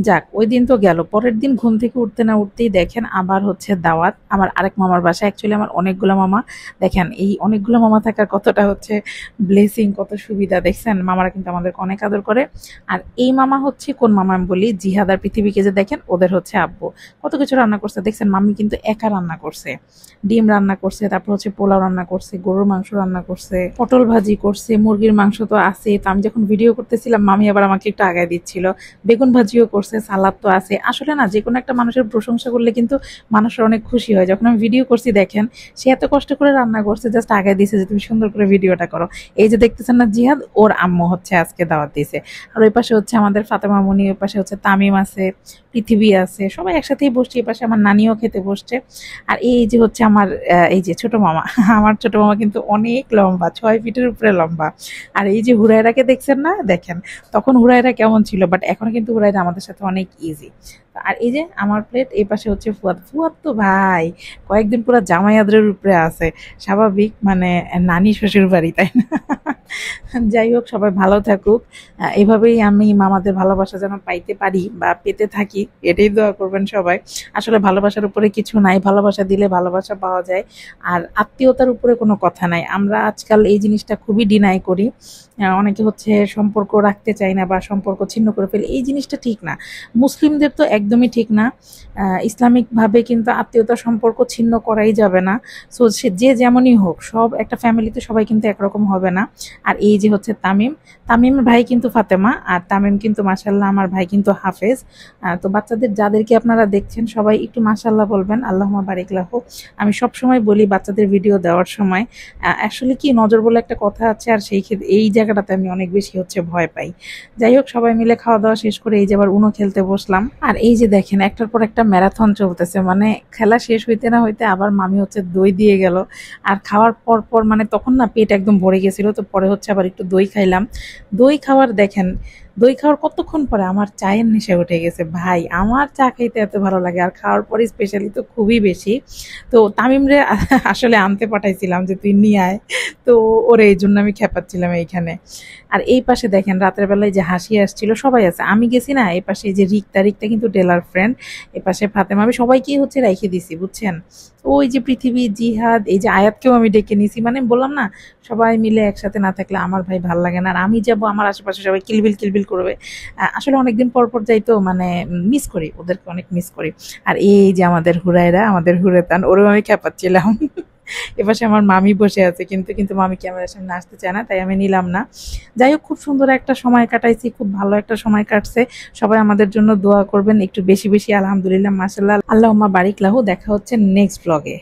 যাক ওই দিন তো গেল। পরের দিন ঘুম থেকে উঠতে না উঠতেই দেখেন আবার হচ্ছে দাওয়াত আমার আরেক মামার বাসায়। অ্যাকচুয়ালি আমার অনেকগুলো মামা, দেখেন এই অনেকগুলো মামা থাকার কতটা হচ্ছে ব্লেসিং, কত সুবিধা। দেখছেন মামারা কিন্তু আমাদেরকে অনেক আদর করে। আর এই মামা হচ্ছে কোন মামা আমি বলি, জিহাদ আর পৃথিবীকে যে দেখেন ওদের হচ্ছে আব্বু। কত কিছু রান্না করছে দেখছেন, মাম্মি কিন্তু একা রান্না করছে। ডিম রান্না করছে, তারপর হচ্ছে পোলাও রান্না করছে, গরুর মাংস রান্না করছে, পটল ভাজি করছে, মুরগির মাংস তো আছে। তো আমি যখন ভিডিও করতেছিলাম মামি আবার আমাকে একটু আগায় দিচ্ছিল, বেগুন ভাজিও করছে, সালাদ তো আছে। আসলে না যে কোনো একটা মানুষের প্রশংসা করলে কিন্তু মানুষের অনেক খুশি হয়। যখন আমি ভিডিও করছি দেখেন সে এত কষ্ট করে রান্না করছে, জাস্ট আগায় দিছে যে তুমি সুন্দর করে ভিডিওটা করো। এই যে দেখতেছেন না জিহাদ, ওর আম্মু হচ্ছে আজকে দাওয়াত দিছে। আর ওই পাশে হচ্ছে আমাদের ফাতেমা মনি, ওই পাশে হচ্ছে তামিম আছে, পৃথিবী আছে, সবাই একসাথেই বসছে। এই পাশে আমার নানিও খেতে বসছে। আর এই যে হচ্ছে আমার এই যে ছোট মামা আমার ছোট মামা কিন্তু অনেক লম্বা, 6 ফিটের উপরে লম্বা। আর এই যে হুরায়রাকে দেখছেন না, দেখেন তখন হুরায়রা কেমন ছিল, বাট এখন কিন্তু হুরায়রা আমাদের সাথে অনেক ইজি। আর এই যে আমার প্লেট, এই পাশে হচ্ছে ফুয়াদ। ফুয়াদ তো ভাই কয়েকদিন পুরো জামাই আদরের উপরে আছে, স্বাভাবিক, মানে নানি শ্বশুর বাড়ি, তাই না? যাই হোক, সবাই ভালো থাকুক। এভাবেই আমি মামাদের ভালোবাসা যেন পাইতে পারি বা পেতে থাকি, এটাই দোয়া করবেন সবাই। আসলে ভালোবাসার উপরে কিছু নাই, ভালোবাসা দিলে ভালোবাসা পাওয়া যায়। আর আত্মীয়তার উপরে কোনো কথা নাই। আমরা আজকাল এই জিনিসটা খুবই ডিনাই করি। অনেকে হচ্ছে সম্পর্ক রাখতে চায় না বা সম্পর্ক ছিন্ন করে ফেলে, এই জিনিসটা ঠিক না। মুসলিমদের তো একদমই ঠিক না। ইসলামিকভাবে কিন্তু আত্মীয়তার সম্পর্ক ছিন্ন করাই যাবে না। সো সে যে যেমনই হোক, সব একটা ফ্যামিলিতে সবাই কিন্তু একরকম হবে না। আর এই যে হচ্ছে তামিম, তামিমের ভাই কিন্তু ফাতেমা, আর তামিম কিন্তু মাশাল্লাহ আমার ভাই কিন্তু হাফেজ। তো বাচ্চাদের যাদেরকে আপনারা দেখছেন সবাই একটু মাশাল্লাহ বলবেন, আল্লাহুম্মা বারিক লাহু। আমি সব সময় বলি বাচ্চাদের ভিডিও দেওয়ার সময়, আসলে কি নজর বলে একটা কথা আছে, আর সেই ক্ষেত্রে এই জায়গাটাতে আমি অনেক বেশি হচ্ছে ভয় পাই। যাই হোক, সবাই মিলে খাওয়া দাওয়া শেষ করে এই যে আবার উনো খেলতে বসলাম। আর এই যে দেখেন একটার পর একটা ম্যারাথন চলতেছে, মানে খেলা শেষ হইতে না হইতে আবার মামি হচ্ছে দই দিয়ে গেল। আর খাওয়ার পর পর মানে তখন না পেট একদম ভরে গেছিল, তো পরে হচ্ছে আবার একটু দই খাইলাম। দই খাওয়ার দেখেন, দই খাওয়ার কতক্ষণ পরে আমার চায়ের নেশা উঠে গেছে ভাই। আমার চা খাইতে এত ভালো লাগে, আর খাওয়ার পরে স্পেশালি তো খুবই বেশি। তো তামিমরে আসলে আনতে পাঠাইছিলাম যে তুই নিয়ে আয়, তো ওরে এই জন্য আমি খেপাচ্ছিলাম এইখানে। আর এই পাশে দেখেন রাতের বেলায় যে হাসি আসছিল, সবাই আছে, আমি গেছি না। এই পাশে এই যে রিক্তা, রিক্তা কিন্তু টেলার ফ্রেন্ড। এই পাশে ফাতেমা, আমি সবাইকেই হচ্ছে রেখে দিছি বুঝছেন। ওই যে পৃথিবী, জিহাদ, এই যে আয়াতকেও আমি ডেকে নিছি। মানে বললাম না, সবাই মিলে একসাথে না থাকলে আমার ভাই ভাল লাগে না। আর আমি যাব, আমার আশেপাশে সবাই কিলবিল কিলবিল করবে। আসলে অনেকদিন পর পর যাই তো, মানে মিস করি ওদেরকে, অনেক মিস করি। আর এই যে আমাদের হুরায়রা, আমাদের হুরেতান, ওরেও আমি খেপাচ্ছিলাম। এপাশে আমার মামি বসে আছে, কিন্তু কিন্তু মামি ক্যামেরার সামনে আসতে চায় না, তাই আমি নিলাম না। যাই হোক, খুব সুন্দর একটা সময় কাটাইছি, খুব ভালো একটা সময় কাটছে। সবাই আমাদের জন্য দোয়া করবেন একটু বেশি বেশি। আলহামদুলিল্লাহ, মাশাআল্লাহ, আল্লাহুম্মা বারিক লাহু। দেখা হচ্ছে নেক্সট ব্লগে।